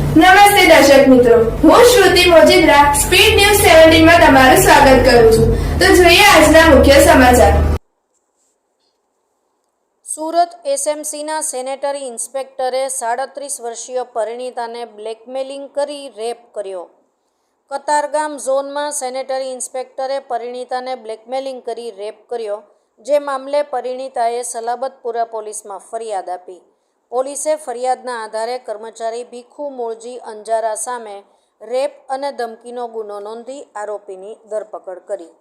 નમસ્તે દર્શક મિત્રો, હું શ્રુતિ મોજીદ્રા સ્પીડ ન્યૂઝ 17 માં તમારું સ્વાગત કરું છું. તો જોઈએ આજના મુખ્ય સમાચાર. સુરત એસએમસીના સેનેટરી ઇન્સ્પેક્ટરે 37 વર્ષીય પરિણીતાને બ્લેકમેલિંગ કરી રેપ કર્યો. કતારગામ ઝોનમાં સેનેટરી ઇન્સ્પેક્ટરે પરિણીતાને બ્લેકમેલિંગ કરી રેપ કર્યો, જે મામલે પરિણીતાએ સલાબતપુરા પોલીસમાં ફરિયાદ આપી. પોલીસે ફરિયાદના આધારે કર્મચારી ભીખુ મૂળજી અંજારા સામે રેપ અને ધમકીનો ગુનો નોંધી આરોપીની ધરપકડ કરી.